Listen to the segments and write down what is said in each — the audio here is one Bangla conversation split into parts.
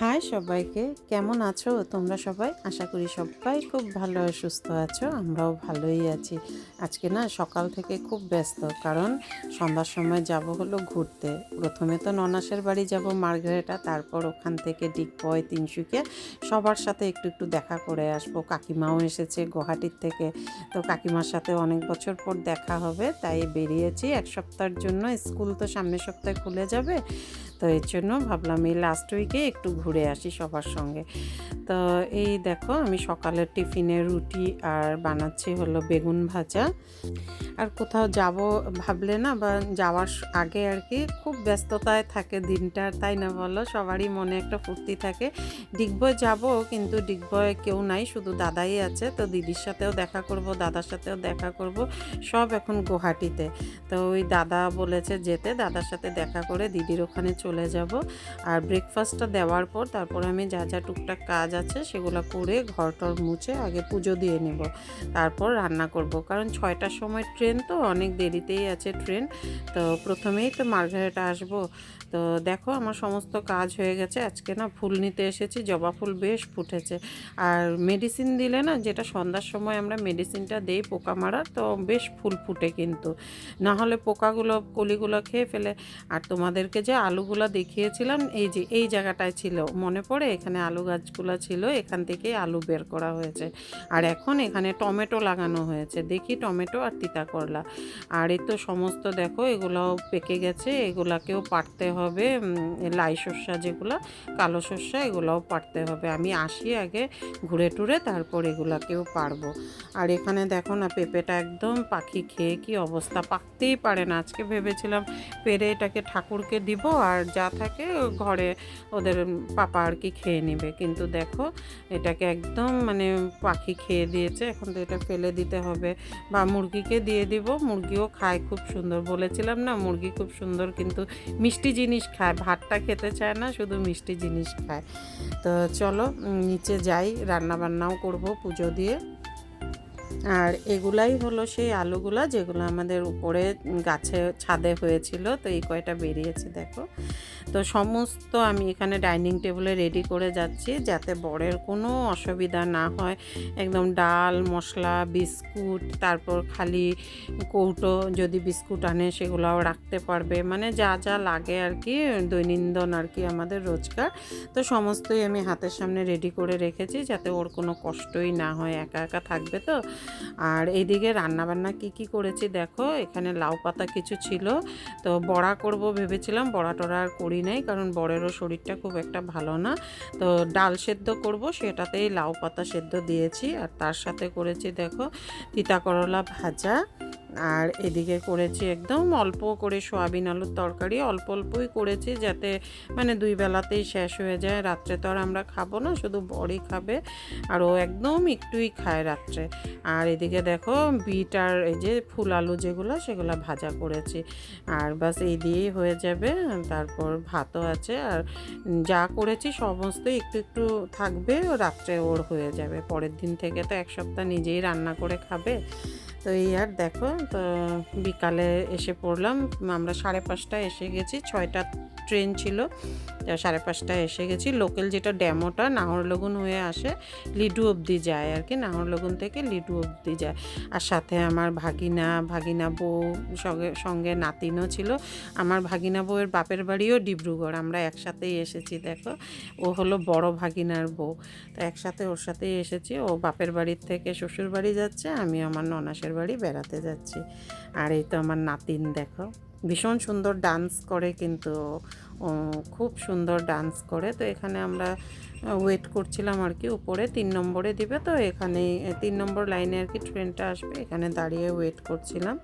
হাই সবাইকে, কেমন আছো তোমরা সবাই? আশা করি সবাই খুব ভালো আর সুস্থ আছো। আমরাও ভালোই আছি। আজকে না সকাল থেকে খুব ব্যস্ত, কারণ সন্ধ্যার সময় যাব হলো ঘুরতে। প্রথমে তো ননাসের বাড়ি যাব মার্গারেটা, তারপর ওখান থেকে ডিগবয়, তিনসুকিয়া সবার সাথে একটু একটু দেখা করে আসবো। কাকিমাও এসেছে গুয়াহাটির থেকে, তো কাকিমার সাথে অনেক বছর পর দেখা হবে, তাই বেরিয়েছি এক সপ্তাহের জন্য। স্কুল তো সামনের সপ্তাহে খুলে যাবে, তো এর জন্য ভাবলাম এই লাস্ট উইকে একটু ঘুরে আসি সবার সঙ্গে। তো এই দেখো, আমি সকালের টিফিনে রুটি আর বানাচ্ছি হলো বেগুন ভাজা। আর কোথাও যাব ভাবলে না, বা যাওয়ার আগে আর কি খুব ব্যস্ততায় থাকে দিনটা, তাই না বলো? সবারই মনে একটা ফুর্তি থাকে। ডিগবয় যাব, কিন্তু ডিগবয় কেউ নাই, শুধু দাদাই আছে। তো দিদির সাথেও দেখা করব, দাদার সাথেও দেখা করব, সব এখন গুয়াহাটিতে। তো ওই দাদা বলেছে যেতে, দাদার সাথে দেখা করে দিদির ওখানে চলে যাব। আর ব্রেকফাস্টটা দেওয়ার পর তারপর আমি যা যা টুকটাক কাজ আছে সেগুলো করে ঘরটর মুছে আগে পুজো দিয়ে নেব, তারপর রান্না করব। কারণ 6টার সময় ট্রেন, তো অনেক দেরিতেই আছে ট্রেন। তো প্রথমেই তো মার্গারেটা আসবো। তো দেখো, আমার সমস্ত কাজ হয়ে গেছে। আজকে না ফুল নিতে এসেছি, জবা ফুল বেশ ফুটেছে। আর মেডিসিন দিলে না, যেটা সন্ধ্যার সময় আমরা মেডিসিনটা দেই পোকা মারার, তো বেশ ফুল ফুটে কিন্তু। না হলে পোকাগুলো কলিগুলো খেয়ে ফেলে। আর তোমাদেরকে যে আলুগুলো দেখিয়েছিলাম, এই যে এই জায়গাটায় ছিল, মনে পড়ে? এখানে আলু গাছগুলো ছিল, এখান থেকেই আলু বের করা হয়েছে। আর এখন এখানে টমেটো লাগানো হয়েছে, দেখি টমেটো আর তিতা করলা। আর এই তো সমস্ত দেখো, এগুলোও পেকে গেছে, এগুলাকেও পাড়তে হবে। লাই শস্যা যেগুলো, কালো শস্যা, এগুলোও পাড়তে হবে। আমি আসি আগে ঘুরে টুরে, তারপর এগুলাকেও পারবো। আর এখানে দেখো না, পেঁপেটা একদম পাখি খেয়ে কি অবস্থা, পাকতেই পারে না। আজকে ভেবেছিলাম পেরে এটাকে ঠাকুরকে দিব, আর যা থাকে ঘরে ওদের পাপা আর কি খেয়ে নেবে, কিন্তু দেখো এটাকে একদম মানে পাখি খেয়ে দিয়েছে। এখন তো এটা ফেলে দিতে হবে, বা মুরগিকে দিয়ে দিব। মুরগিও খায় খুব সুন্দর, বলেছিলাম না মুরগি খুব সুন্দর, কিন্তু মিষ্টি জিনিস খায়, ভাতটা খেতে চায় না, শুধু মিষ্টি জিনিস খায়। তো চলো নিচে যাই, রান্না বান্নাও করব পুজো দিয়ে। আর এগুলাই হলো সেই আলুগুলা, যেগুলো আমাদের উপরে গাছে ছাদে হয়েছিল, তো এই কয়টা বেরিয়েছে দেখো। তো সমস্ত আমি এখানে ডাইনিং টেবিলে রেডি করে যাচ্ছি, যাতে বরের কোনো অসুবিধা না হয়। একদম ডাল, মশলা, বিস্কুট, তারপর খালি কৌটো যদি বিস্কুট আনে সেগুলোও রাখতে পারবে, মানে যা যা লাগে আর কি দৈনন্দিন আর কি আমাদের রোজকার। তো সমস্তই আমি হাতের সামনে রেডি করে রেখেছি, যাতে ওর কোনো কষ্টই না হয়, একা একা থাকবে তো। আর এইদিকে রান্নাবান্না কি করেছি দেখো, এখানে লাউ পাতা কিছু ছিল, তো বড়া করব ভেবেছিলাম, বড়া টড়া আর করি নাই, কারণ বরেরও শরীরটা খুব একটা ভালো না। তো ডাল সেদ্ধ করব, সেটাতেই লাউ পাতা সেদ্ধ দিয়েছি। আর তার সাথে করেছি দেখো তিতা করলা ভাজা। আর এদিকে করেছি একদম অল্প করে সয়াবিন আলুর তরকারি, অল্প অল্পই করেছি, যাতে মানে দুই বেলাতেই শেষ হয়ে যায়। রাত্রে তো আর আমরা খাবো না, শুধু বড়ই খাবে, আর ও একদম একটুই খায় রাত্রে। আর এদিকে দেখো বিট আর এই যে ফুল আলু যেগুলো, সেগুলো ভাজা করেছি। আর বাস এই দিয়েই হয়ে যাবে। তারপর ভাতও আছে, আর যা করেছি সমস্ত একটু একটু থাকবে, রাত্রে ওর হয়ে যাবে। পরের দিন থেকে তো এক সপ্তাহ নিজেই রান্না করে খাবে। তো এই আর দেখো, তো বিকালে এসে পড়লাম। আমরা 5:30টায় এসে গেছি, 6টা ট্রেন ছিল, 5:30টায় এসে গেছি। লোকাল যেটা ড্যামোটা নাহরলগুন হয়ে আসে, লিডু অবধি যায় আর কি, নাহরলগুন থেকে লিডু অবধি যায়। আর সাথে আমার ভাগিনা বউ, সঙ্গে নাতিনও ছিল। আমার ভাগিনা বউয়ের বাপের বাড়িও ডিব্রুগড়, আমরা একসাথেই এসেছি দেখো। ও হলো বড় ভাগিনার বউ, তো একসাথে ওর সাথেই এসেছি। ও বাপের বাড়ির থেকে শ্বশুর বাড়ি যাচ্ছে, আমি আমার ননাসের বাড়ি বেড়াতে যাচ্ছি। আর এই তো আমার নাতিন দেখো, ভীষণ সুন্দর ডান্স করে, কিন্তু খুব সুন্দর ডান্স করে। তো এখানে আমরা ওয়েট করছিলাম আর কি, উপরে 3 নম্বরে দিবে, তো এখানে 3 নম্বর লাইনে আর কি ট্রেনটা আসবে, এখানে দাঁড়িয়ে ওয়েট করছিলাম।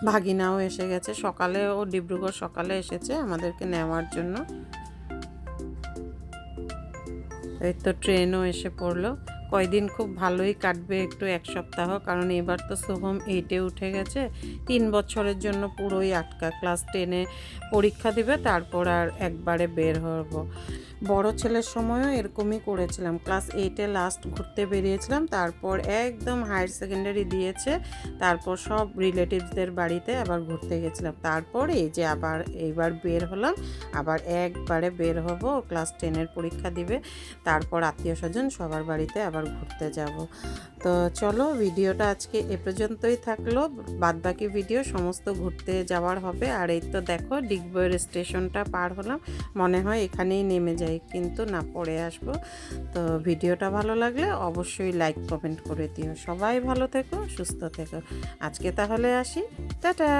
ভাগিনাও এসে গেছে, সকালে ও ডিব্রুগড় সকালে এসেছে আমাদেরকে নেওয়ার জন্য। এই তো ট্রেনও এসে পড়লো। কয়দিন খুব ভালোই কাটবে, একটু এক সপ্তাহ, কারণ এবার তো সোহম 8-এ উঠে গেছে। 3 বছরের জন্য পুরোই আটকা, ক্লাস 10-এ পরীক্ষা দিবে, তারপর আর একবারে বের হব। বড় ছেলের সময়ও এরকমই করেছিলাম। ক্লাস 8-এ লাস্ট ঘুরতে বেরিয়েছিলাম, তারপর একদম হায়ার সেকেন্ডারি দিয়েছে, তারপর সব রিলেটিভসদের বাড়িতে আবার ঘুরতে গেছিলাম। তারপর এই যে আবার এইবার বের হলাম, আবার একবারে বের হব, ক্লাস 10-এর পরীক্ষা দিবে, তারপর আত্মীয় স্বজন সবার বাড়িতে আবার ঘুরতে যাব। তো চলো ভিডিওটা আজকে এ পর্যন্তই থাকলো, বাদবাকি ভিডিও সমস্ত ঘুরতে যাওয়ার হবে। আর এই তো দেখো ডিগবইয়ের স্টেশনটা পার হলাম, মনে হয় এখানেই নেমে যাই, কিন্তু না, পরে আসবো। তো ভিডিওটা ভালো লাগলে অবশ্যই লাইক কমেন্ট করে দিও। সবাই ভালো থেকো, সুস্থ থেকো। আজকে তাহলে আসি, টাটা।